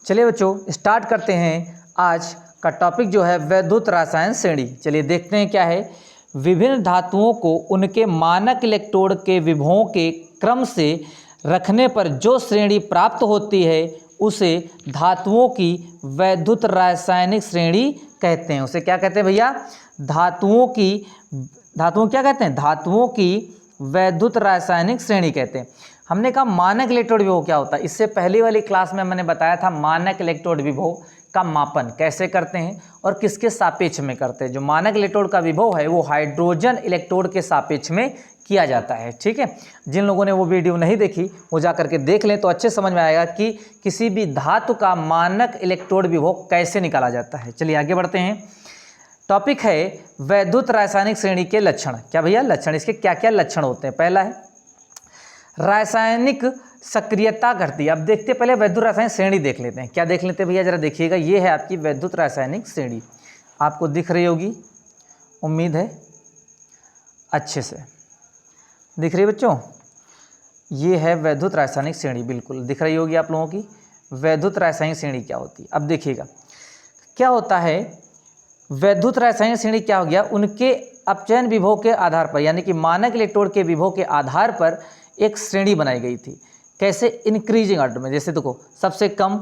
चलिए बच्चों स्टार्ट करते हैं आज का टॉपिक जो है वैद्युत रसायन श्रेणी। चलिए देखते हैं क्या है। विभिन्न धातुओं को उनके मानक इलेक्ट्रोड के विभवों के क्रम से रखने पर जो श्रेणी प्राप्त होती है उसे धातुओं की वैद्युत रासायनिक श्रेणी कहते हैं। उसे क्या कहते हैं भैया? धातुओं क्या कहते हैं? धातुओं की वैद्युत रासायनिक श्रेणी कहते हैं। हमने कहा मानक इलेक्ट्रोड विभव क्या होता है। इससे पहले वाली क्लास में मैंने बताया था मानक इलेक्ट्रोड विभव का मापन कैसे करते हैं और किसके सापेक्ष में करते हैं। जो मानक इलेक्ट्रोड का विभव है वो हाइड्रोजन इलेक्ट्रोड के सापेक्ष में किया जाता है। ठीक है, जिन लोगों ने वो वीडियो नहीं देखी वो जा करके देख लें तो अच्छे समझ में आएगा कि किसी भी धातु का मानक इलेक्ट्रोड विभव कैसे निकाला जाता है। चलिए आगे बढ़ते हैं। टॉपिक है वैद्युत रासायनिक श्रेणी के लक्षण। क्या भैया लक्षण? इसके क्या क्या लक्षण होते हैं? पहला है रासायनिक सक्रियता घटती। अब देखते हैं पहले वैद्युत रासायनिक श्रेणी देख लेते हैं। क्या देख लेते हैं भैया? जरा देखिएगा, ये है आपकी वैद्युत रासायनिक श्रेणी। आपको दिख रही होगी, उम्मीद है अच्छे से दिख रही है बच्चों। ये है वैद्युत रासायनिक श्रेणी, बिल्कुल दिख रही होगी आप लोगों की। वैद्युत रासायनिक श्रेणी क्या होती है? अब देखिएगा क्या होता है। वैद्युत रासायनिक श्रेणी क्या हो गया? उनके अपचयन विभव के आधार पर, यानी कि मानक इलेक्ट्रोड के विभव के आधार पर एक श्रेणी बनाई गई थी। कैसे? इंक्रीजिंग ऑर्डर में। जैसे देखो सबसे कम,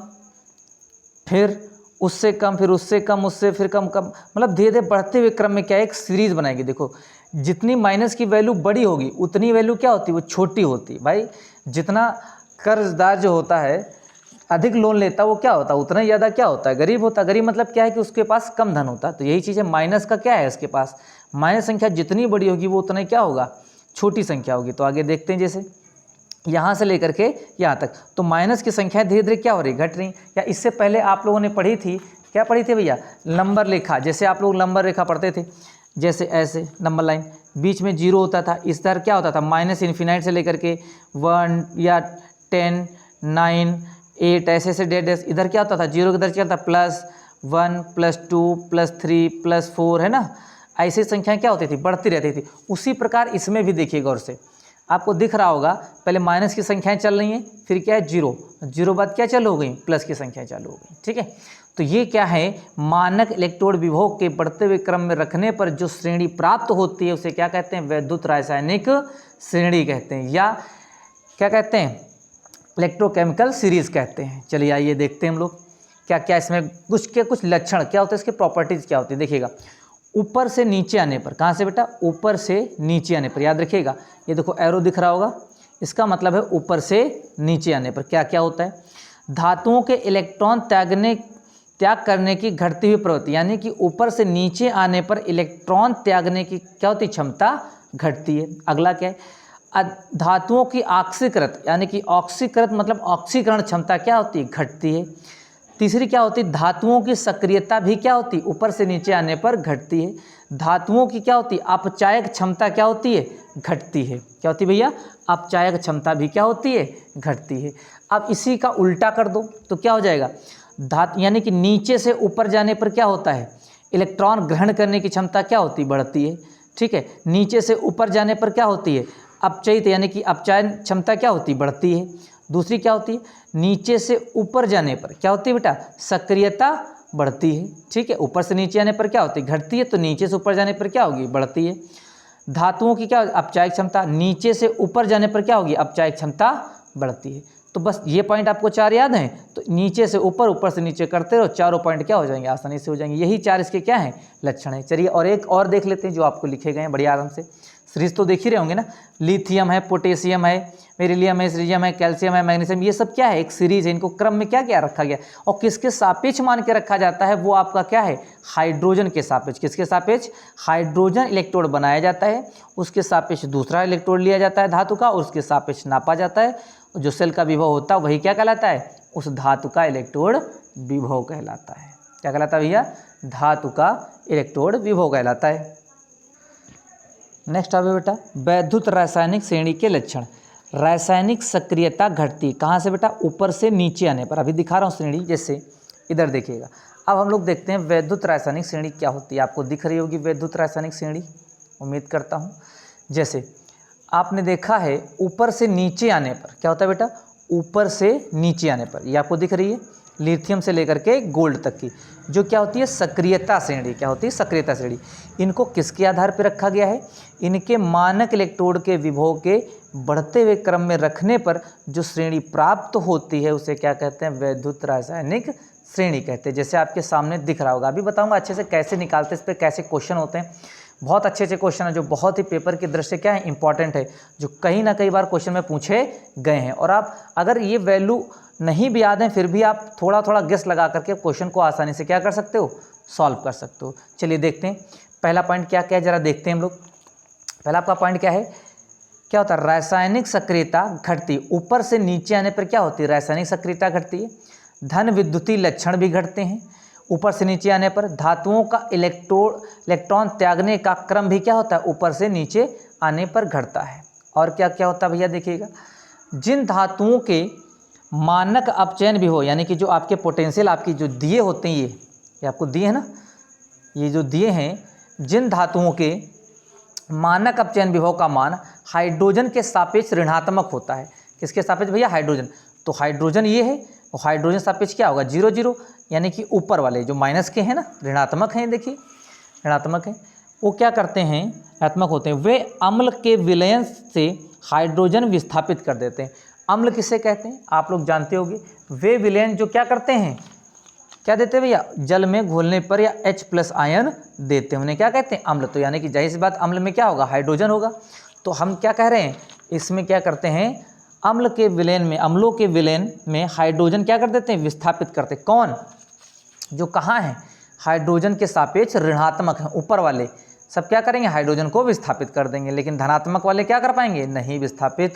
फिर उससे कम, फिर उससे कम, उससे फिर कम कम, मतलब धीरे धीरे बढ़ते हुए क्रम में क्या एक सीरीज बनाएगी। देखो जितनी माइनस की वैल्यू बड़ी होगी उतनी वैल्यू क्या होती है? वो छोटी होती है। भाई जितना कर्जदार जो होता है अधिक लोन लेता है वो क्या होता है? उतना ही ज़्यादा क्या होता है? गरीब होता है। गरीब मतलब क्या है कि उसके पास कम धन होता है। तो यही चीज़ है, माइनस का क्या है उसके पास? माइनस संख्या जितनी बड़ी होगी वो उतना ही क्या होगा? छोटी संख्या होगी। तो आगे देखते हैं, जैसे यहाँ से लेकर के यहाँ तक तो माइनस की संख्या धीरे धीरे क्या हो रही? घट रही। या इससे पहले आप लोगों ने पढ़ी थी, क्या पढ़ी थी भैया? लंबर रेखा। जैसे आप लोग लंबर रेखा पढ़ते थे, जैसे ऐसे नंबर लाइन, बीच में जीरो होता था, इस तरह क्या होता था? माइनस इन्फिनाइट से लेकर के 1 या 10, 9, 8 ऐसे ऐसे डेड डेस, इधर क्या होता था? जीरो के इधर क्या होता? +1 +2 +3 +4, है ना। ऐसी संख्याएं क्या होती थी? बढ़ती रहती थी। उसी प्रकार इसमें भी देखिए गौर से, आपको दिख रहा होगा पहले माइनस की संख्याएं चल रही हैं, फिर क्या है? जीरो बाद क्या चालू हो गई? प्लस की संख्याएं चालू हो गई। ठीक है, तो ये क्या है? मानक इलेक्ट्रोड विभव के बढ़ते हुए क्रम में रखने पर जो श्रेणी प्राप्त होती है उसे क्या कहते हैं? वैद्युत रासायनिक श्रेणी कहते हैं, या क्या कहते हैं? इलेक्ट्रोकेमिकल सीरीज कहते हैं। चलिए आइए देखते हैं हम लोग क्या क्या इसमें कुछ लक्षण क्या होते हैं, इसके प्रॉपर्टीज क्या होती है। देखिएगा ऊपर से नीचे आने पर, कहाँ से बेटा? ऊपर से नीचे आने पर, याद रखिएगा ये देखो एरो दिख रहा होगा, इसका मतलब है ऊपर से नीचे आने पर क्या क्या होता है? धातुओं के इलेक्ट्रॉन त्याग करने की घटती हुई प्रवृत्ति, यानी कि ऊपर से नीचे आने पर इलेक्ट्रॉन त्यागने की क्या होती? क्षमता घटती है। अगला क्या है? धातुओं की ऑक्सीकृत, यानी कि ऑक्सीकृत मतलब ऑक्सीकरण क्षमता क्या होती है? घटती है। तीसरी क्या होती है? धातुओं की सक्रियता भी क्या होती है? ऊपर से नीचे आने पर घटती है। धातुओं की क्या होती है? अपचायक क्षमता क्या होती है? घटती है। क्या होती है भैया? अपचायक क्षमता भी क्या होती है? घटती है। अब इसी का उल्टा कर दो तो क्या हो जाएगा? यानी कि नीचे से ऊपर जाने पर क्या होता है? इलेक्ट्रॉन ग्रहण करने की क्षमता क्या होती है? बढ़ती है। ठीक है, नीचे से ऊपर जाने पर क्या होती है? अपचयित यानी कि अपचायन क्षमता क्या होती है? बढ़ती है। दूसरी क्या होती है? नीचे से ऊपर जाने पर क्या होती है बेटा? सक्रियता बढ़ती है। ठीक है, ऊपर से नीचे आने पर क्या होती है? घटती है। तो नीचे से ऊपर जाने पर क्या होगी? बढ़ती है। धातुओं की क्या अपचायक क्षमता, नीचे से ऊपर जाने पर क्या होगी? अपचायक क्षमता बढ़ती है। तो बस ये पॉइंट आपको 4 याद हैं, तो नीचे से ऊपर, ऊपर से नीचे करते रहो, चारों पॉइंट क्या हो जाएंगे? आसानी से हो जाएंगे। यही 4 इसके क्या हैं? लक्षण हैं। चलिए और एक और देख लेते हैं जो आपको लिखे गए हैं बढ़िया आराम से। सीरीज तो देख ही रहे होंगे ना, लिथियम है, पोटेशियम है, बेरिलियम है, सीरियम है, कैल्शियम है, मैग्नीशियम, ये सब क्या है? एक सीरीज है। इनको क्रम में क्या क्या रखा गया और किसके सापेक्ष मान के रखा जाता है? वो आपका क्या है? हाइड्रोजन के सापेक्ष। किसके सापेक्ष? हाइड्रोजन इलेक्ट्रोड बनाया जाता है, उसके सापेक्ष दूसरा इलेक्ट्रोड लिया जाता है धातु का, और उसके सापेक्ष नापा जाता है। जो सेल का विभव होता है वही क्या कहलाता है? उस धातु का इलेक्ट्रोड विभव कहलाता है। क्या कहलाता है भैया? धातु का इलेक्ट्रोड विभव कहलाता है। नेक्स्ट आवे बेटा वैद्युत रासायनिक श्रेणी के लक्षण। रासायनिक सक्रियता घटती, कहाँ से बेटा? ऊपर से नीचे आने पर। अभी दिखा रहा हूँ श्रेणी, जैसे इधर देखिएगा। अब हम लोग देखते हैं वैद्युत रासायनिक श्रेणी क्या होती है। आपको दिख रही होगी वैद्युत रासायनिक श्रेणी, उम्मीद करता हूँ। जैसे आपने देखा है ऊपर से नीचे आने पर क्या होता है बेटा? ऊपर से नीचे आने पर, ये आपको दिख रही है। लिथियम से लेकर के गोल्ड तक की, जो क्या होती है सक्रियता श्रेणी। क्या होती है सक्रियता श्रेणी। इनको किसके आधार पर रखा गया है, इनके मानक इलेक्ट्रोड के विभव के बढ़ते हुए क्रम में रखने पर जो श्रेणी प्राप्त होती है उसे क्या कहते हैं, वैद्युत रासायनिक श्रेणी कहते हैं। जैसे आपके सामने दिख रहा होगा, अभी बताऊंगा अच्छे से कैसे निकालते हैं, इस पर कैसे क्वेश्चन होते हैं। बहुत अच्छे अच्छे क्वेश्चन है जो बहुत ही पेपर की दृष्टि से क्या है इंपॉर्टेंट है, जो कहीं ना कई बार क्वेश्चन में पूछे गए हैं। और आप अगर ये वैल्यू नहीं भी याद है फिर भी आप थोड़ा थोड़ा गेस लगा करके क्वेश्चन को आसानी से क्या कर सकते हो, सॉल्व कर सकते हो। चलिए देखते हैं पहला पॉइंट क्या क्या है, जरा देखते हैं हम लोग। पहला आपका पॉइंट क्या है, क्या होता है, रासायनिक सक्रियता घटती। ऊपर से नीचे आने पर क्या होती है, रासायनिक सक्रियता घटती है। धन विद्युतीय लक्षण भी घटते हैं ऊपर से नीचे आने पर। धातुओं का इलेक्ट्रॉन त्यागने का क्रम भी क्या होता है, ऊपर से नीचे आने पर घटता है। और क्या क्या होता है भैया देखिएगा, जिन धातुओं के मानक अपचयन भी हो, यानी कि जो आपके पोटेंशियल आपकी जो दिए होते हैं, ये आपको दिए हैं ना, ये जो दिए हैं, जिन धातुओं के मानक अपचयन विभव का मान हाइड्रोजन के सापेक्ष ऋणात्मक होता है। किसके सापेक्ष भैया, हाइड्रोजन। तो हाइड्रोजन ये है, और हाइड्रोजन सापेक्ष क्या होगा, 0 0, यानी कि ऊपर वाले जो माइनस के हैं ना, ऋणात्मक हैं, देखिए ऋणात्मक हैं, वो क्या करते हैं, ऋणात्मक होते हैं। वे अम्ल के विलयन से हाइड्रोजन विस्थापित कर देते हैं। अम्ल किसे कहते हैं, आप लोग जानते होंगे। वे विलयन जो क्या करते हैं, क्या देते हैं भैया, जल में घोलने पर या H+ आयन देते हैं, उन्हें क्या कहते हैं, अम्ल। तो यानी कि जाहिर सी बात अम्ल में क्या होगा, हाइड्रोजन होगा। तो हम क्या कह रहे हैं, इसमें क्या करते हैं, अम्ल के विलयन में, अम्लों के विलयन में हाइड्रोजन क्या कर देते हैं, विस्थापित करते हैं। कौन, जो कहाँ है, हाइड्रोजन के सापेक्ष ऋणात्मक हैं, ऊपर वाले सब क्या करेंगे, हाइड्रोजन को विस्थापित कर देंगे, लेकिन धनात्मक वाले क्या कर पाएंगे, नहीं विस्थापित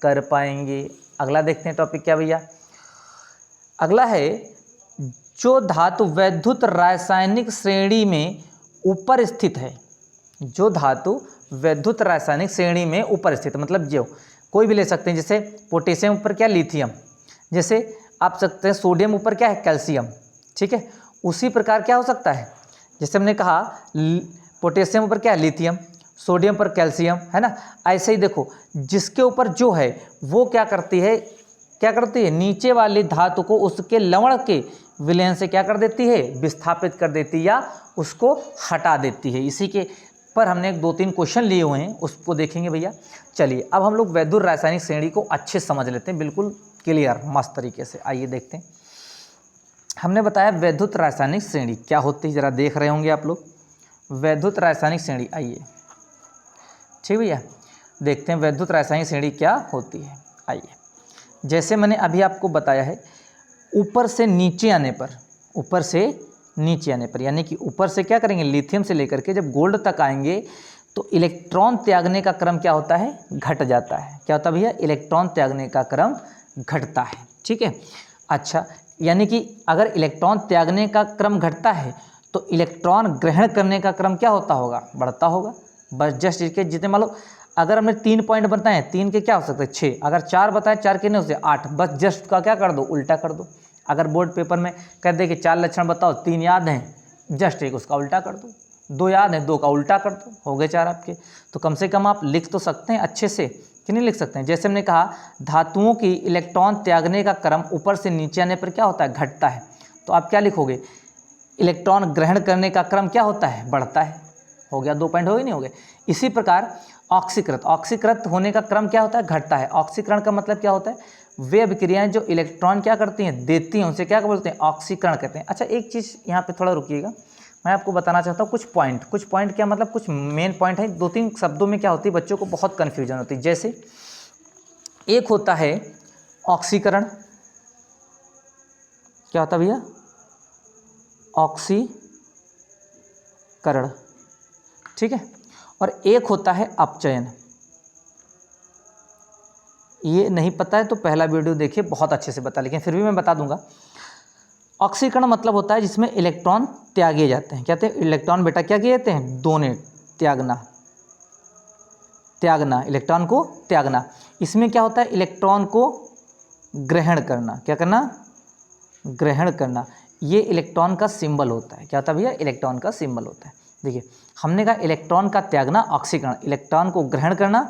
कर पाएंगे। अगला देखते हैं टॉपिक क्या भैया, अगला है, जो धातु वैद्युत रासायनिक श्रेणी में ऊपर स्थित है। जो धातु वैद्युत रासायनिक श्रेणी में ऊपर स्थित, मतलब जो कोई भी ले सकते हैं, जैसे पोटेशियम ऊपर क्या, लिथियम। जैसे आप सकते हैं सोडियम ऊपर क्या है, कैल्शियम, ठीक है। उसी प्रकार क्या हो सकता है, जैसे हमने कहा पोटेशियम ऊपर क्या है, लिथियम, सोडियम पर कैल्शियम, है ना। ऐसे ही देखो, जिसके ऊपर जो है वो क्या करती है, क्या करती है, नीचे वाली धातु को उसके लवण के विलयन से क्या कर देती है, विस्थापित कर देती है या उसको हटा देती है। इसी के पर हमने 2-3 क्वेश्चन लिए हुए हैं, उसको देखेंगे भैया। चलिए अब हम लोग वैद्युत रासायनिक श्रेणी को अच्छे समझ लेते हैं, बिल्कुल क्लियर मस्त तरीके से। आइए देखते हैं, हमने बताया वैद्युत रासायनिक श्रेणी क्या होती है, जरा देख रहे होंगे आप लोग। वैद्युत रासायनिक श्रेणी, आइए ठीक भैया देखते हैं वैद्युत रासायनिक श्रेणी क्या होती है। आइए, जैसे मैंने अभी आपको बताया है, ऊपर से नीचे आने पर, ऊपर से नीचे आने पर, यानी कि ऊपर से क्या करेंगे, लिथियम से लेकर के जब गोल्ड तक आएंगे तो इलेक्ट्रॉन त्यागने का क्रम क्या होता है, घट जाता है। क्या होता है भैया, इलेक्ट्रॉन त्यागने का क्रम घटता है, ठीक है। अच्छा, यानी कि अगर इलेक्ट्रॉन त्यागने का क्रम घटता है तो इलेक्ट्रॉन ग्रहण करने का क्रम क्या होता होगा, बढ़ता होगा। बस जस्ट इसके जितने मान लो, अगर हमने 3 पॉइंट बताए, 3 के क्या हो सकते हैं, 6। अगर 4 बताए, 4 के नहीं हो सकते 8। बस जस्ट का क्या कर दो, उल्टा कर दो। अगर बोर्ड पेपर में कह दे कि 4 लक्षण बताओ, 3 याद हैं, जस्ट एक उसका उल्टा कर दो। 2 याद हैं, 2 का उल्टा कर दो, हो गए 4 आपके। तो कम से कम आप लिख तो सकते हैं अच्छे से, कि नहीं लिख सकते हैं। जैसे हमने कहा, धातुओं की इलेक्ट्रॉन त्यागने का क्रम ऊपर से नीचे आने पर क्या होता है, घटता है। तो आप क्या लिखोगे, इलेक्ट्रॉन ग्रहण करने का क्रम क्या होता है, बढ़ता है। हो गया, 2 पॉइंट हो गए, नहीं हो गए। इसी प्रकार ऑक्सीकृत, ऑक्सीकृत होने का क्रम क्या होता है, घटता है। ऑक्सीकरण का मतलब क्या होता है, वे अभिक्रियाएं जो इलेक्ट्रॉन क्या करती हैं, देती हैं, उनसे क्या बोलते हैं, ऑक्सीकरण कहते हैं। अच्छा, एक चीज़ यहाँ पे थोड़ा रुकिएगा, मैं आपको बताना चाहता हूँ कुछ पॉइंट क्या मतलब, कुछ मेन पॉइंट है। 2-3 शब्दों में क्या होती है, बच्चों को बहुत कन्फ्यूजन होती है। जैसे एक होता है ऑक्सीकरण, क्या होता है भैया, ऑक्सीकरण, ठीक है। और एक होता है अपचयन। ये नहीं पता है तो पहला वीडियो देखिए, बहुत अच्छे से बता, लेकिन फिर भी मैं बता दूंगा। ऑक्सीकरण मतलब होता है जिसमें इलेक्ट्रॉन त्यागे जाते हैं। कहते हैं इलेक्ट्रॉन बेटा क्या किए जाते हैं, डोनेट, त्यागना, इलेक्ट्रॉन को त्यागना। इसमें क्या होता है, इलेक्ट्रॉन को ग्रहण करना। क्या करना, ग्रहण करना। ये इलेक्ट्रॉन का सिंबल होता है। क्या होता है भैया, इलेक्ट्रॉन का सिंबल होता है। देखिए, हमने कहा इलेक्ट्रॉन का त्यागना ऑक्सीकरण, इलेक्ट्रॉन को ग्रहण करना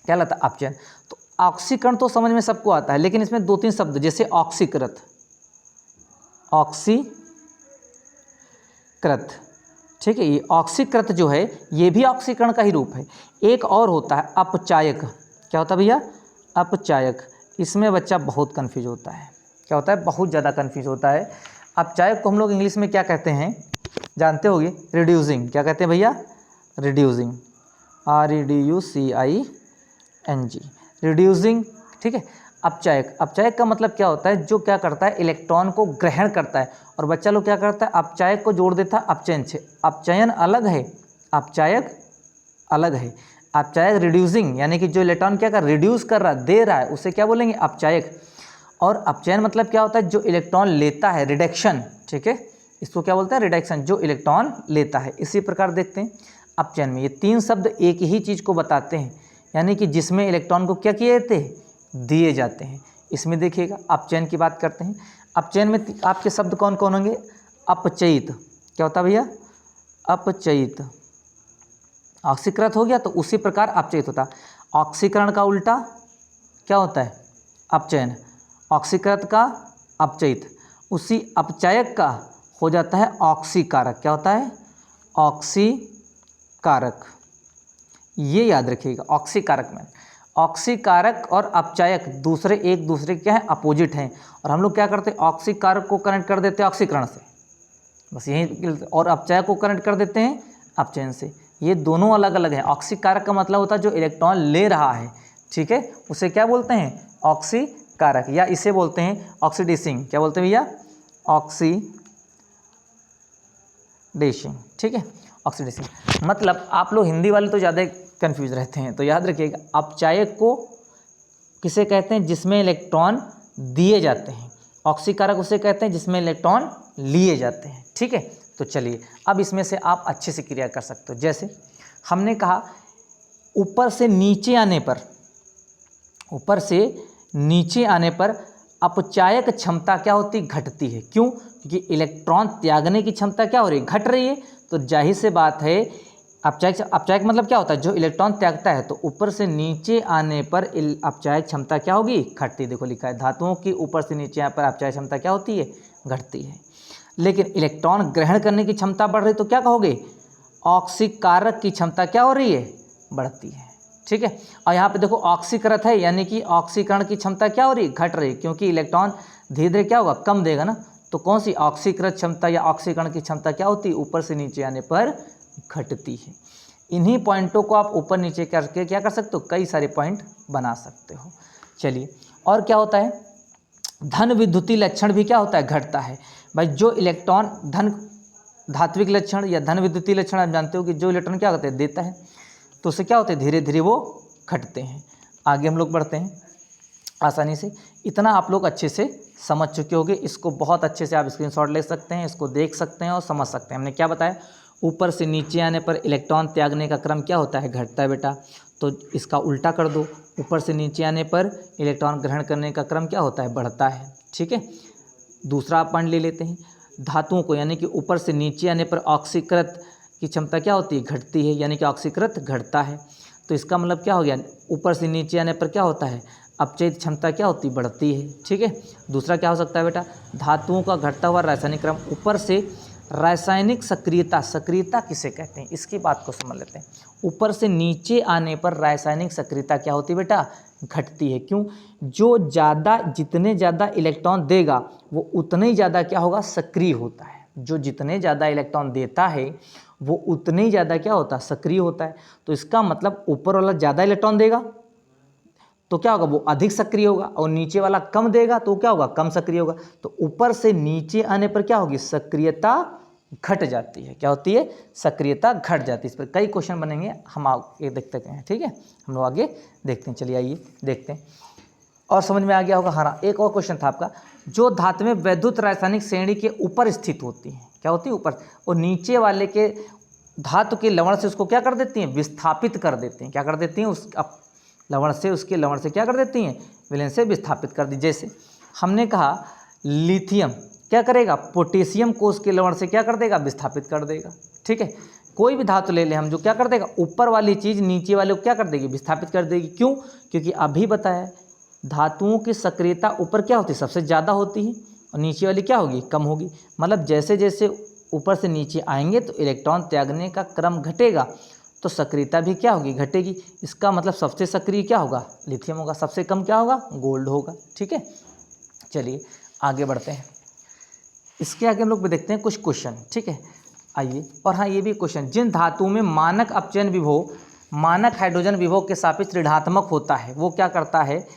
क्या लगता है, अपचयन। तो ऑक्सीकरण तो समझ में सबको आता है, लेकिन इसमें 2-3 शब्द, जैसे ऑक्सीकृत, ऑक्सीकृत। ठीक है, ये ऑक्सीकृत जो है ये भी ऑक्सीकरण का ही रूप है। एक और होता है अपचायक। क्या होता है भैया? अपचायक। इसमें बच्चा बहुत कन्फ्यूज होता है। क्या होता है? बहुत ज़्यादा कन्फ्यूज होता है। अपचायक को हम लोग इंग्लिश में क्या कहते हैं जानते होगे? रिड्यूसिंग। क्या कहते हैं भैया? रिड्यूसिंग। REDUCING, reducing. ठीक है। अपचायक, अपचायक का मतलब क्या होता है? जो क्या करता है? इलेक्ट्रॉन को ग्रहण करता है। और बच्चा लोग क्या करता है? अपचायक को जोड़ देता है अपचयन से। अपचयन अलग है, अपचायक अलग है। अपचायक रिड्यूसिंग यानी कि जो इलेक्ट्रॉन क्या कर रिड्यूस कर रहा है, दे रहा है, उसे क्या बोलेंगे? अपचायक। और अपचयन मतलब क्या होता है? जो इलेक्ट्रॉन लेता है, रिडक्शन। ठीक है, इसको क्या बोलते हैं? रिडक्शन, जो इलेक्ट्रॉन लेता है। इसी प्रकार देखते हैं अपचयन में ये तीन शब्द एक ही चीज़ को बताते हैं, यानी कि जिसमें इलेक्ट्रॉन को क्या किए जाते हैं? दिए जाते हैं। इसमें देखिएगा अपचयन की बात करते हैं। अपचयन में आपके शब्द कौन कौन होंगे? अपचयित। क्या होता है भैया? अपचयित। ऑक्सीकृत हो गया तो उसी प्रकार अपचयित होता। ऑक्सीकरण का उल्टा क्या होता है? अपचयन। ऑक्सीकृत का अपचयित, उसी अपचायक का हो जाता है ऑक्सीकारक। क्या होता है? ऑक्सीकारक। ये याद रखिएगा, ऑक्सीकारक में ऑक्सीकारक और अपचायक दूसरे एक दूसरे के क्या है? अपोजिट हैं। और हम लोग क्या करते हैं? ऑक्सीकारक को कनेक्ट कर देते हैं ऑक्सीकरण से, बस यही। और अपचायक को कनेक्ट कर देते हैं अपचयन से। ये दोनों अलग अलग हैं। ऑक्सीकारक का मतलब होता है जो इलेक्ट्रॉन ले रहा है। ठीक है, उसे क्या बोलते हैं? ऑक्सीकारक, या इसे बोलते हैं ऑक्सीडेसिंग। क्या बोलते हैं भैया? ऑक्सीडेसिंग। ठीक है, ऑक्सीडेसिंग। मतलब आप लोग हिंदी वाले तो ज़्यादा कंफ्यूज रहते हैं, तो याद रखिएगा अपचायक को किसे कहते हैं? जिसमें इलेक्ट्रॉन दिए जाते हैं। ऑक्सीकारक उसे कहते हैं जिसमें इलेक्ट्रॉन लिए जाते हैं। ठीक है, तो चलिए अब इसमें से आप अच्छे से क्रिया कर सकते हो। जैसे हमने कहा ऊपर से नीचे आने पर, ऊपर से नीचे आने पर अपचायक क्षमता क्या होती? घटती है। क्यों? क्योंकि इलेक्ट्रॉन त्यागने की क्षमता क्या हो रही है? घट रही है। तो जाहिर से बात है अपचायक, अपचायक मतलब क्या होता है? जो इलेक्ट्रॉन त्यागता है। तो ऊपर से नीचे आने पर अपचायक क्षमता क्या होगी? घटती। देखो लिखा है धातुओं की ऊपर से नीचे आने पर अपचायक क्षमता क्या होती है? घटती है। लेकिन इलेक्ट्रॉन ग्रहण करने की क्षमता बढ़ रही तो क्या कहोगे? ऑक्सीकारक की क्षमता क्या हो रही है? बढ़ती है। ठीक है, और यहाँ पे देखो ऑक्सीकृत है, यानी कि ऑक्सीकरण की क्षमता क्या हो रही है? घट रही है, क्योंकि इलेक्ट्रॉन धीरे धीरे क्या होगा? कम देगा ना। तो कौन सी ऑक्सीकृत क्षमता या ऑक्सीकरण की क्षमता क्या होती है? ऊपर से नीचे आने पर घटती है। इन्हीं पॉइंटों को आप ऊपर नीचे करके क्या कर सकते हो? कई सारे पॉइंट बना सकते हो। चलिए, और क्या होता है? धन विद्युतीय लक्षण भी क्या होता है? घटता है। भाई जो इलेक्ट्रॉन धन धात्विक लक्षण या धन विद्युतीय लक्षण आप जानते हो कि जो इलेक्ट्रॉन क्या करते हैं? देता है, तो उससे क्या होते हैं? धीरे धीरे वो घटते हैं। आगे हम लोग बढ़ते हैं आसानी से। इतना आप लोग अच्छे से समझ चुके होंगे। इसको बहुत अच्छे से आप स्क्रीनशॉट ले सकते हैं, इसको देख सकते हैं और समझ सकते हैं। हमने क्या बताया? ऊपर से नीचे आने पर इलेक्ट्रॉन त्यागने का क्रम क्या होता है? घटता है बेटा। तो इसका उल्टा कर दो, ऊपर से नीचे आने पर इलेक्ट्रॉन ग्रहण करने का क्रम क्या होता है? बढ़ता है। ठीक है, दूसरा पॉइंट ले लेते हैं। धातुओं को, यानी कि ऊपर से नीचे आने पर ऑक्सीकृत की क्षमता क्या होती है? घटती है, यानी कि ऑक्सीकृत घटता है। तो इसका मतलब क्या हो गया? ऊपर से नीचे आने पर क्या होता है? अपचयित क्षमता क्या होती? बढ़ती है। ठीक है, दूसरा क्या हो सकता है बेटा? धातुओं का घटता हुआ रासायनिक क्रम। ऊपर से रासायनिक सक्रियता, सक्रियता किसे कहते हैं? इसकी बात को समझ लेते हैं। ऊपर से नीचे आने पर रासायनिक सक्रियता क्या होती है बेटा? घटती है। क्यों? जो ज़्यादा, जितने ज़्यादा इलेक्ट्रॉन देगा वो उतने ही ज़्यादा क्या होगा? सक्रिय होता है। जो जितने ज़्यादा इलेक्ट्रॉन देता है वो उतने ही ज़्यादा क्या होता है? सक्रिय होता है। तो इसका मतलब ऊपर वाला ज़्यादा इलेक्ट्रॉन देगा तो क्या होगा? वो अधिक सक्रिय होगा, और नीचे वाला कम देगा तो क्या होगा? कम सक्रिय होगा। तो ऊपर से नीचे आने पर क्या होगी? सक्रियता घट जाती है। क्या होती है? सक्रियता घट जाती है। इस पर कई क्वेश्चन बनेंगे, हम आगे देखते हैं। ठीक है, हम लोग आगे देखते हैं। चलिए आइए देखते हैं, और समझ में आ गया होगा। हाँ, एक और क्वेश्चन था आपका, जो धातु में वैद्युत रासायनिक श्रेणी के ऊपर स्थित होती है। क्या होती है? ऊपर। और नीचे वाले के धातु के लवण से उसको क्या कर देती हैं? विस्थापित कर देती हैं। क्या कर देती हैं? उस लवण से, उसके लवण से क्या कर देती हैं? विलयन से विस्थापित कर दी। जैसे हमने कहा लिथियम क्या करेगा? पोटेशियम को उसके लवण से क्या कर देगा? विस्थापित कर देगा। ठीक है, कोई भी धातु ले ले हम, जो क्या कर देगा? ऊपर वाली चीज़ नीचे वाले को क्या कर देगी? विस्थापित कर देगी। क्यों? क्योंकि अभी बताया धातुओं की सक्रियता ऊपर क्या होती है? सबसे ज़्यादा होती है। और नीचे वाली क्या होगी, कम होगी। मतलब जैसे जैसे ऊपर से नीचे आएंगे तो इलेक्ट्रॉन त्यागने का क्रम घटेगा, तो सक्रियता भी क्या होगी, घटेगी। इसका मतलब सबसे सक्रिय क्या होगा, लिथियम होगा, सबसे कम क्या होगा, गोल्ड होगा। ठीक है, चलिए आगे बढ़ते हैं। इसके आगे हम लोग देखते हैं कुछ क्वेश्चन। ठीक है, आइए। और हाँ, ये भी क्वेश्चन, जिन धातुओं में मानक अपचयन विभव मानक हाइड्रोजन विभव के सापेक्ष ऋणात्मक होता है, वो क्या करता है,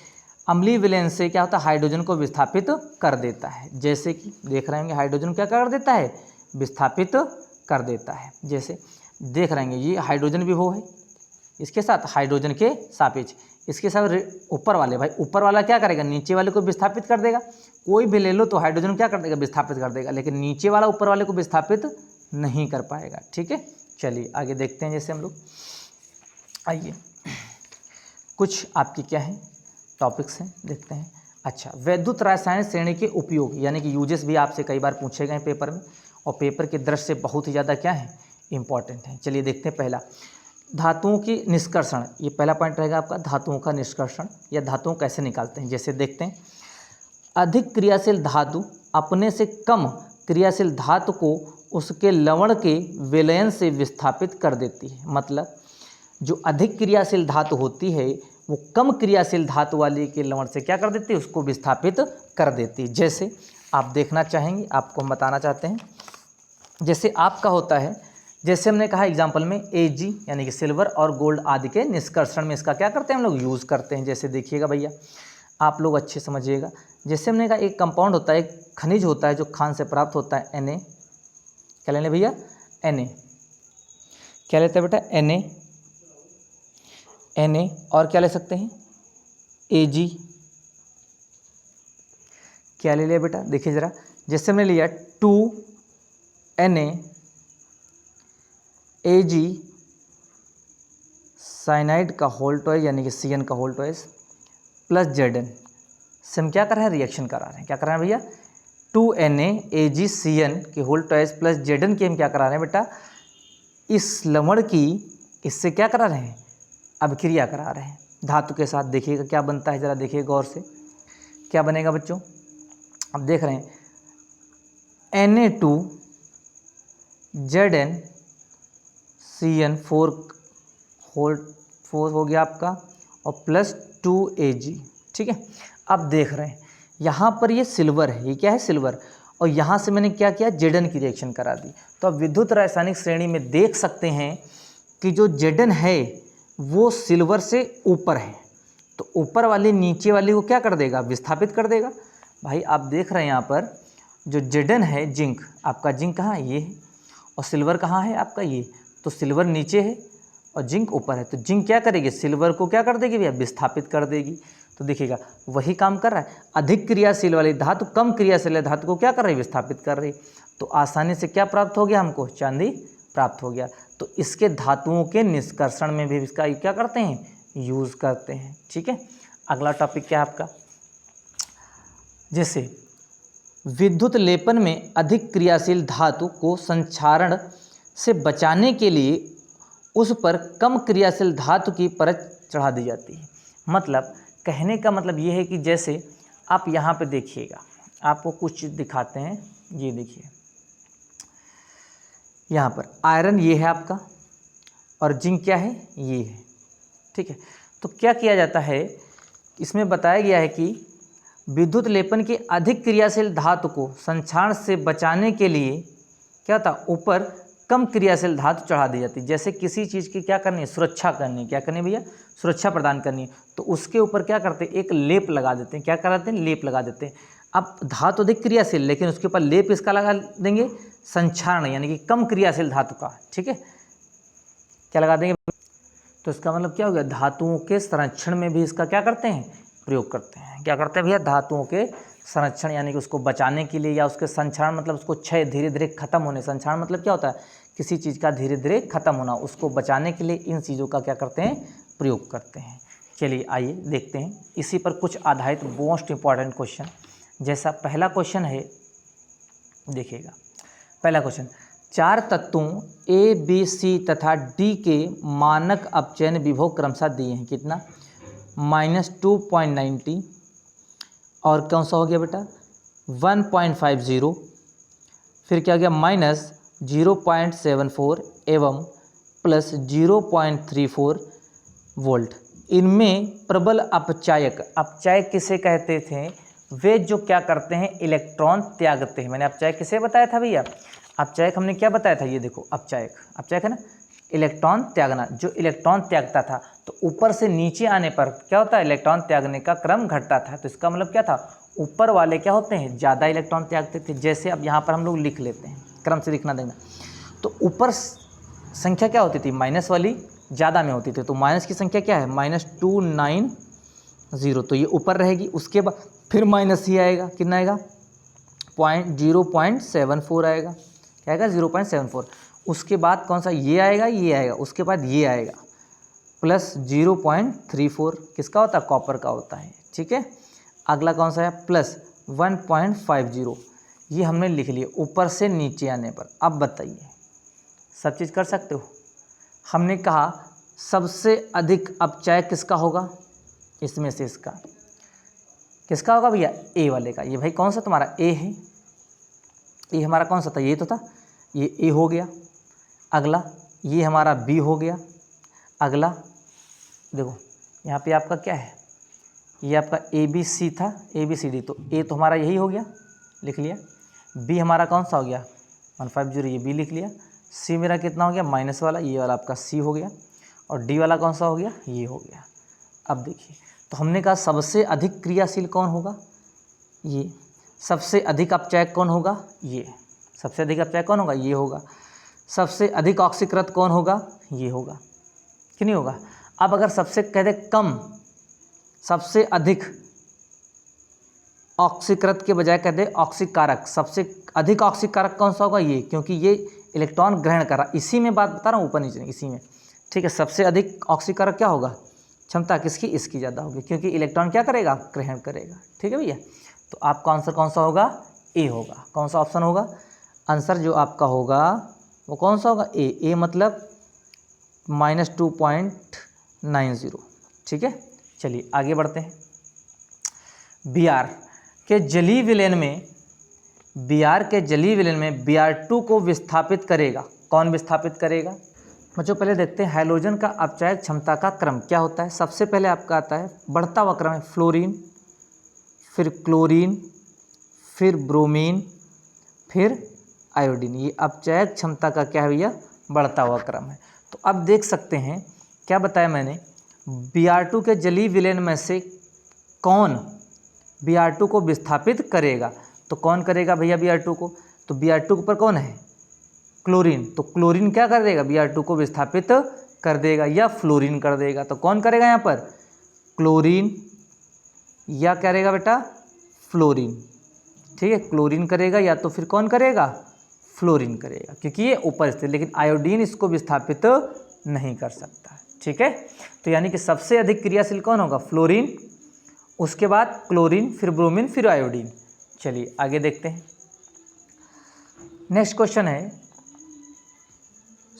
अम्लीय विलयन से क्या होता है, हाइड्रोजन को विस्थापित कर देता है। जैसे कि देख रहे होंगे हाइड्रोजन क्या कर देता है, विस्थापित कर देता है। जैसे देख रहे हैं ये हाइड्रोजन विभव है, इसके साथ हाइड्रोजन के सापेक्ष, इसके साथ ऊपर वाले, भाई ऊपर वाला क्या करेगा, नीचे वाले को विस्थापित कर देगा। कोई भी ले लो तो हाइड्रोजन क्या कर देगा, विस्थापित कर देगा, लेकिन नीचे वाला ऊपर वाले को विस्थापित नहीं कर पाएगा। ठीक है, चलिए आगे देखते हैं। जैसे हम लोग आइए, कुछ आपकी क्या है टॉपिक्स हैं, देखते हैं। अच्छा, वैद्युत रसायन श्रेणी के उपयोग यानी कि यूजेस भी आपसे कई बार पूछे गए पेपर में, और पेपर के दृष्टि से बहुत ही ज़्यादा क्या है, इंपॉर्टेंट है। चलिए देखते हैं। पहला, धातुओं की निष्कर्षण, ये पहला पॉइंट रहेगा आपका, धातुओं का निष्कर्षण या धातुओं कैसे निकालते हैं। जैसे देखते हैं, अधिक क्रियाशील धातु अपने से कम क्रियाशील धातु को उसके लवण के विलयन से विस्थापित कर देती है। मतलब जो अधिक क्रियाशील धातु होती है वो कम क्रियाशील धातु वाली के लवण से क्या कर देती है, उसको विस्थापित कर देती है। जैसे आप देखना चाहेंगे, आपको हम बताना चाहते हैं। जैसे आपका होता है, जैसे हमने कहा एग्जाम्पल में Ag यानी कि सिल्वर और गोल्ड आदि के निष्कर्षण में इसका क्या करते हैं हम लोग, यूज़ करते हैं। जैसे देखिएगा भैया, आप लोग अच्छे समझिएगा। जैसे हमने कहा एक कंपाउंड होता है, एक खनिज होता है जो खान से प्राप्त होता है, Na, क्या लेने भैया, Na, क्या लेते हैं बेटा, Na, और क्या ले सकते हैं, Ag, क्या ले लिया बेटा, देखिए ज़रा। जैसे हमने लिया 2Na Ag साइनाइड का होल टॉइस यानी कि Cn का होल टॉइस प्लस Zn से हम क्या कर रहे हैं, रिएक्शन करा रहे हैं। क्या कर रहे हैं भैया, 2Na AgCN के होल टॉइस प्लस Zn की हम क्या करा रहे हैं बेटा, इस लवण की इससे क्या करा रहे हैं, अभिक्रिया करा रहे हैं धातु के साथ। देखिएगा क्या बनता है, ज़रा देखिए गौर से, क्या बनेगा बच्चों। अब देख रहे हैं Na2Zn Cn 4 हो गया आपका, और प्लस 2Ag। ठीक है, अब देख रहे हैं यहाँ पर ये सिल्वर है, ये क्या है, सिल्वर, और यहाँ से मैंने क्या किया, Zn की रिएक्शन करा दी। तो अब विद्युत रासायनिक श्रेणी में देख सकते हैं कि जो Zn है वो सिल्वर से ऊपर है, तो ऊपर वाली नीचे वाली को क्या कर देगा, विस्थापित कर देगा। भाई आप देख रहे हैं यहाँ पर जो Zn है, जिंक, आपका जिंक कहाँ है, ये है, और सिल्वर कहाँ है आपका, ये, तो सिल्वर नीचे है और जिंक ऊपर है, तो जिंक क्या करेगी, सिल्वर को क्या कर देगी भैया, विस्थापित कर देगी। तो देखिएगा वही काम कर रहा है, अधिक क्रियाशील वाली धातु कम क्रियाशील धातु को क्या कर रही है, विस्थापित कर रही। तो आसानी से क्या प्राप्त हो गया हमको, चांदी प्राप्त हो गया। तो इसके धातुओं के निष्कर्षण में भी इसका क्या करते हैं, यूज़ करते हैं। ठीक है, अगला टॉपिक क्या है आपका, जैसे विद्युत लेपन में अधिक क्रियाशील धातु को संक्षारण से बचाने के लिए उस पर कम क्रियाशील धातु की परत चढ़ा दी जाती है। मतलब कहने का मतलब ये है कि जैसे आप यहाँ पे देखिएगा, आपको कुछ चीज़ दिखाते हैं, ये देखिए यहाँ पर आयरन ये है आपका, और जिंक क्या है, ये है। ठीक है, तो क्या किया जाता है, इसमें बताया गया है कि विद्युत लेपन की अधिक क्रियाशील धातु को संक्षारण से बचाने के लिए क्या था, ऊपर कम क्रियाशील धातु चढ़ा दी जाती है। जैसे किसी चीज़ की क्या करनी है, सुरक्षा करनी है, क्या करनी है भैया, सुरक्षा प्रदान करनी है, तो उसके ऊपर क्या करते हैं, एक लेप लगा देते हैं। क्या कराते हैं, लेप लगा देते हैं। अब धातु अधिक क्रियाशील, लेकिन उसके ऊपर लेप इसका लगा देंगे, संक्षारण यानी कि कम क्रियाशील धातु का। ठीक है, क्या लगा देंगे, तो इसका मतलब क्या हो गया, धातुओं के संरक्षण में भी इसका क्या करते हैं, प्रयोग करते हैं। क्या करते हैं भैया, धातुओं के संरक्षण यानी कि उसको बचाने के लिए, या उसके संक्षारण मतलब उसको क्षय धीरे धीरे खत्म होने, संक्षारण मतलब क्या होता है, किसी चीज़ का धीरे धीरे खत्म होना, उसको बचाने के लिए इन चीज़ों का क्या करते हैं, प्रयोग करते हैं। चलिए आइए देखते हैं इसी पर कुछ आधारित मोस्ट इंपॉर्टेंट क्वेश्चन। जैसा पहला क्वेश्चन है, देखिएगा पहला क्वेश्चन, 4 तत्वों A, B, C तथा D के मानक अपचयन विभव क्रमशः दिए हैं। कितना, -2.90, और कौन सा हो गया बेटा, 1.50, फिर क्या गया माइनस 0.74 एवं प्लस 0.34 वोल्ट। इनमें प्रबल अपचायक, अपचायक किसे कहते थे? वे जो क्या करते हैं, इलेक्ट्रॉन त्यागते हैं। मैंने अपचायक किसे बताया था भैया? अपचायक हमने क्या बताया था? ये देखो अपचायक, अपचायक है ना, इलेक्ट्रॉन त्यागना। जो इलेक्ट्रॉन त्यागता था तो ऊपर से नीचे आने पर क्या होता है, इलेक्ट्रॉन त्यागने का क्रम घटता था। तो इसका मतलब क्या था, ऊपर वाले क्या होते हैं, ज़्यादा इलेक्ट्रॉन त्यागते थे। जैसे अब यहाँ पर हम लोग लिख लेते हैं, क्रम से लिखना देना। तो ऊपर संख्या क्या होती थी, माइनस वाली ज़्यादा में होती थी। तो माइनस की संख्या क्या है, -290, तो ये ऊपर रहेगी। उसके बाद फिर माइनस ही आएगा, कितना आएगा, 0.74 आएगा। क्या आएगा, 0.74। उसके बाद कौन सा, ये आएगा, ये आएगा। उसके बाद ये आएगा प्लस 0.34, किसका होता है, कॉपर का होता है। ठीक है, अगला कौन सा है, प्लस 1.50, ये हमने लिख लिया ऊपर से नीचे आने पर। अब बताइए, सब चीज़ कर सकते हो। हमने कहा सबसे अधिक अपचायक किसका होगा, इसमें से इसका किसका होगा भैया, ए वाले का। ये भाई कौन सा तुम्हारा ए है, ये हमारा कौन सा था, ये तो था, ये ए हो गया। अगला ये हमारा बी हो गया। अगला देखो यहाँ पे आपका क्या है, ये आपका ए बी सी था, ए बी सी डी, तो ए तो हमारा यही हो गया, लिख लिया। बी हमारा कौन सा हो गया, 150, ये बी लिख लिया। सी मेरा कितना हो गया, माइनस वाला, ये वाला आपका सी हो गया। और डी वाला कौन सा हो गया, ये हो गया। अब देखिए, तो हमने कहा सबसे अधिक क्रियाशील कौन होगा, ये। सबसे अधिक अपचायक कौन होगा, ये। सबसे अधिक अपचायक कौन होगा, ये होगा। सबसे अधिक ऑक्सीकृत कौन होगा, ये होगा, कि नहीं होगा। अब अगर सबसे कह दे कम, सबसे अधिक ऑक्सीकृत के बजाय कह दे ऑक्सीकारक, सबसे अधिक ऑक्सीकारक कौन सा होगा, ये, क्योंकि ये इलेक्ट्रॉन ग्रहण कर रहा। इसी में बात बता रहा हूँ, ऊपर नीचे इसी में। ठीक है, सबसे अधिक ऑक्सीकारक क्या होगा, क्षमता किसकी, इसकी ज़्यादा होगी, क्योंकि इलेक्ट्रॉन क्या करेगा, ग्रहण करेगा। ठीक है भैया, तो आपका आंसर कौन सा होगा, ए होगा। कौन सा ऑप्शन होगा, आंसर जो आपका होगा वो कौन सा होगा, ए। ए मतलब -2.90। ठीक है, चलिए आगे बढ़ते हैं। Br के जलीय विलयन में, Br के जलीय विलयन में Br2 को विस्थापित करेगा। कौन विस्थापित करेगा बच्चों, पहले देखते हैं हैलोजन का अपचायक क्षमता का क्रम क्या होता है। सबसे पहले आपका आता है, बढ़ता हुआ क्रम है, फ्लोरीन, फिर क्लोरीन, फिर ब्रोमीन, फिर आयोडीन। ये अपचायक क्षमता का क्या है भैया, बढ़ता हुआ क्रम है। तो अब देख सकते हैं, क्या बताया मैंने, Br2 के जलीय विलयन में से कौन Br2 को विस्थापित करेगा। तो कौन करेगा भैया Br2 को, तो Br2 पर कौन है, क्लोरीन। तो क्लोरीन क्या कर देगा, Br2 को विस्थापित कर देगा, या फ्लोरीन कर देगा। तो कौन करेगा यहाँ पर, क्लोरीन, या करेगा बेटा फ्लोरीन। ठीक है, क्लोरीन करेगा, या तो फिर कौन करेगा, फ्लोरीन करेगा, क्योंकि ये ऊपर स्थित। लेकिन आयोडीन इसको विस्थापित नहीं कर सकता। ठीक है, तो यानी कि सबसे अधिक क्रियाशील कौन होगा, फ्लोरीन, उसके बाद क्लोरीन, फिर ब्रोमीन, फिर आयोडीन। चलिए आगे देखते हैं। नेक्स्ट क्वेश्चन है,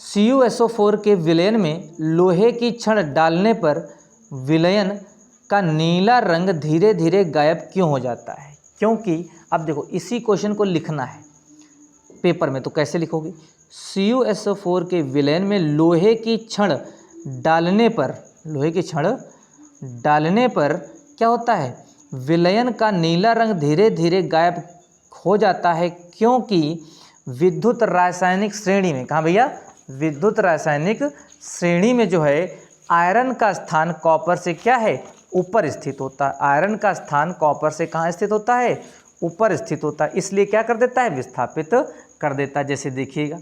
CuSO4 के विलयन में लोहे की छड़ डालने पर विलयन का नीला रंग धीरे धीरे गायब क्यों हो जाता है। क्योंकि अब देखो, इसी क्वेश्चन को लिखना है पेपर में, तो कैसे लिखोगे, CuSO4 के विलयन में लोहे की छड़ डालने पर, लोहे की छड़ डालने पर क्या होता है, विलयन का नीला रंग धीरे धीरे गायब हो जाता है, क्योंकि विद्युत रासायनिक श्रेणी में, कहाँ भैया, विद्युत रासायनिक श्रेणी में जो है आयरन का स्थान कॉपर से क्या है, ऊपर स्थित होता है। आयरन का स्थान कॉपर से कहाँ स्थित होता है, ऊपर स्थित होता है। इसलिए क्या कर देता है, विस्थापित कर देता है। जैसे देखिएगा,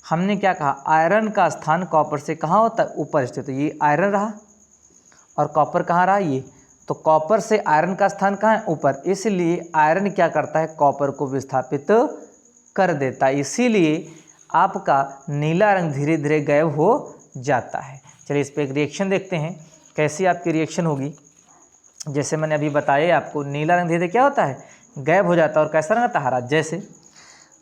हमने क्या कहा, आयरन का स्थान कॉपर से कहाँ होता है, ऊपर स्थित। ये आयरन रहा और कॉपर कहाँ रहा, ये। तो कॉपर से आयरन का स्थान कहाँ है, ऊपर। इसलिए आयरन क्या करता है, कॉपर को विस्थापित कर देता है। इसीलिए आपका नीला रंग धीरे धीरे गायब हो जाता है। चलिए इस पर एक रिएक्शन देखते हैं, कैसी आपकी रिएक्शन होगी। जैसे मैंने अभी बताया आपको, नीला रंग धीरे धीरे क्या होता है, गायब हो जाता है। और कैसा रंग आता है, हरा। जैसे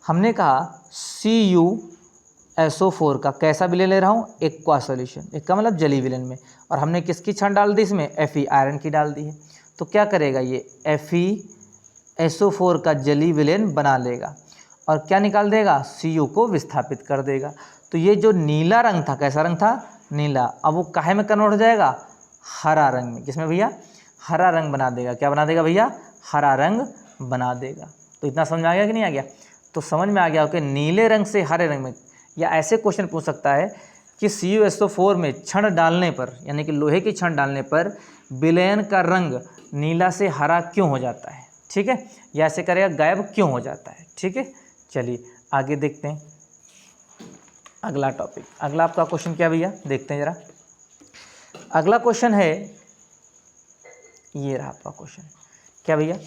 हमने कहा CuSO4 का कैसा विलयन ले रहा हूँ, एक्वा सॉल्यूशन, एक का मतलब जलीय विलयन में। और हमने किसकी छड़ डाल दी इसमें, Fe, आयरन की डाल दी है। तो क्या करेगा ये, Fe SO4 का जलीय विलयन बना लेगा और क्या निकाल देगा, Cu को विस्थापित कर देगा। तो ये जो नीला रंग था, कैसा रंग था, नीला, अब वो काहे में कन्वर्ट हो जाएगा, हरा रंग में। किसमें भैया, हरा रंग बना देगा। क्या बना देगा भैया, हरा रंग बना देगा। तो इतना समझ में आ गया कि नहीं आ गया? तो समझ में आ गया कि नीले रंग से हरे रंग में, या ऐसे क्वेश्चन पूछ सकता है कि CuSO4 में छड़ डालने पर, यानी कि लोहे की छड़ डालने पर विलयन का रंग नीला से हरा क्यों हो जाता है, ठीक है, या ऐसे करेगा गायब क्यों हो जाता है, ठीक है। चलिए आगे देखते हैं अगला टॉपिक। अगला आपका क्वेश्चन क्या भैया, देखते हैं जरा। अगला क्वेश्चन है, ये रहा आपका क्वेश्चन, क्या भैया,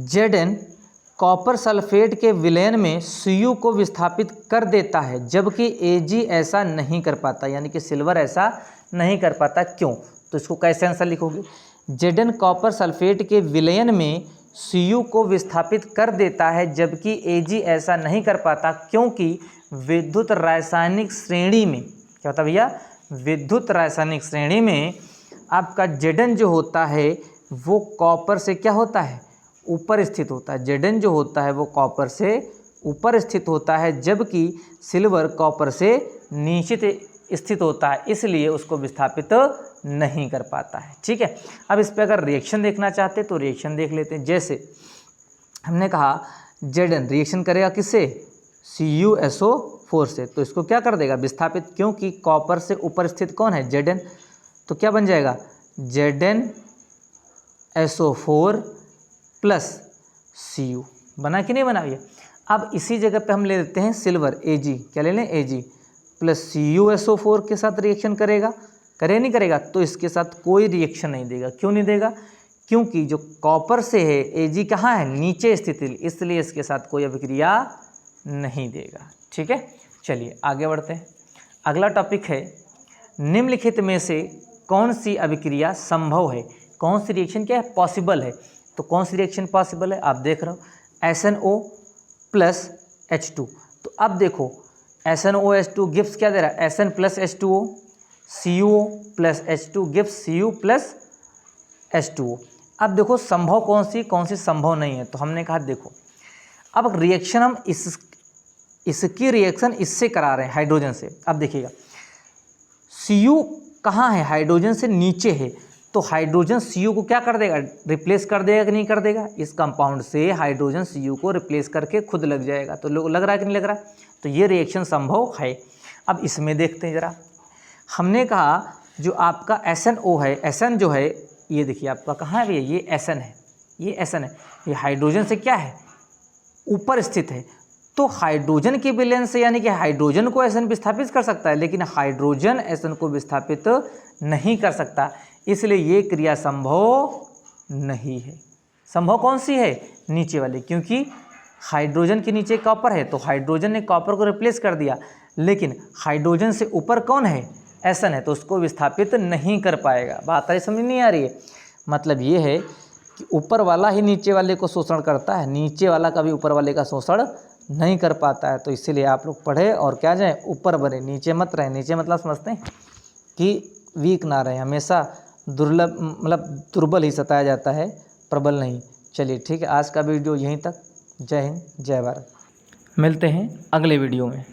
Zn कॉपर सल्फेट के विलयन में Cu को विस्थापित कर देता है जबकि Ag ऐसा नहीं कर पाता, यानी कि सिल्वर ऐसा नहीं कर पाता, क्यों? तो इसको कैसे आंसर लिखोगे, Zn कॉपर सल्फेट के विलयन में Cu को विस्थापित कर देता है जबकि Ag ऐसा नहीं कर पाता क्योंकि विद्युत रासायनिक श्रेणी में, क्या होता है भैया, विद्युत रासायनिक श्रेणी में आपका Zn जो होता है वो कॉपर से क्या होता है, ऊपर स्थित होता है। Zn जो होता है वो कॉपर से ऊपर स्थित होता है जबकि सिल्वर कॉपर से नीचे स्थित होता है, इसलिए उसको विस्थापित नहीं कर पाता है, ठीक है। अब इस पर अगर रिएक्शन देखना चाहते तो रिएक्शन देख लेते हैं। जैसे हमने कहा Zn रिएक्शन करेगा किससे, CuSO4 से, तो इसको क्या कर देगा, विस्थापित, क्योंकि कॉपर से ऊपर स्थित कौन है, Zn। तो क्या बन जाएगा, ZnSO4 प्लस Cu, बना कि नहीं बना भैया। अब इसी जगह पे हम ले लेते हैं सिल्वर, Ag, क्या ले लें, Ag प्लस CuSO4 के साथ रिएक्शन करेगा, करे नहीं करेगा, तो इसके साथ कोई रिएक्शन नहीं देगा। क्यों नहीं देगा, क्योंकि जो कॉपर से है Ag कहाँ है, नीचे स्थित, इसलिए इसके साथ कोई अभिक्रिया नहीं देगा, ठीक है। चलिए आगे बढ़ते हैं। अगला टॉपिक है, निम्नलिखित में से कौन सी अभिक्रिया संभव है, कौन सी रिएक्शन क्या है, पॉसिबल है। तो कौन सी रिएक्शन पॉसिबल है, आप देख रहे हो SNO प्लस H2। तो अब देखो SNOH2 गिव्स क्या दे रहा है, Sn plus H2O, CuO plus H2 gives Cu plus H2O। अब देखो संभव कौन सी संभव नहीं है, तो हमने कहा देखो अब रिएक्शन हम इसकी रिएक्शन इससे करा रहे हैं, हाइड्रोजन से। अब देखिएगा Cu कहाँ है, हाइड्रोजन से नीचे है, तो हाइड्रोजन Cu को क्या कर देगा, रिप्लेस कर देगा कि नहीं कर देगा, इस कंपाउंड से हाइड्रोजन Cu को रिप्लेस करके खुद लग जाएगा। तो लोग लग रहा है कि नहीं लग रहा है, तो ये रिएक्शन संभव है। अब इसमें देखते हैं जरा, हमने कहा जो आपका SNO है, Sn जो है ये देखिए आपका कहाँ है भैया, ये Sn है, ये Sn है, ये हाइड्रोजन से क्या है, ऊपर स्थित है। तो हाइड्रोजन के विलयन से, यानी कि हाइड्रोजन को Sn विस्थापित कर सकता है, लेकिन हाइड्रोजन Sn को विस्थापित नहीं कर सकता, इसलिए ये क्रिया संभव नहीं है। संभव कौन सी है, नीचे वाली, क्योंकि हाइड्रोजन के नीचे कॉपर है, तो हाइड्रोजन ने कॉपर को रिप्लेस कर दिया, लेकिन हाइड्रोजन से ऊपर कौन है, Sn है, तो उसको विस्थापित नहीं कर पाएगा। बात आई समझ नहीं आ रही है, मतलब ये है कि ऊपर वाला ही नीचे वाले को शोषण करता है, नीचे वाला कभी ऊपर वाले का शोषण नहीं कर पाता है। तो इसीलिए आप लोग पढ़े और क्या जाए, ऊपर बने, नीचे मत रहे। नीचे मतलब समझते हैं कि वीक ना रहे, हमेशा दुर्लभ मतलब दुर्बल ही सताया जाता है, प्रबल नहीं। चलिए ठीक है, आज का वीडियो यहीं तक। जय हिंद, जय भारत। मिलते हैं अगले वीडियो में।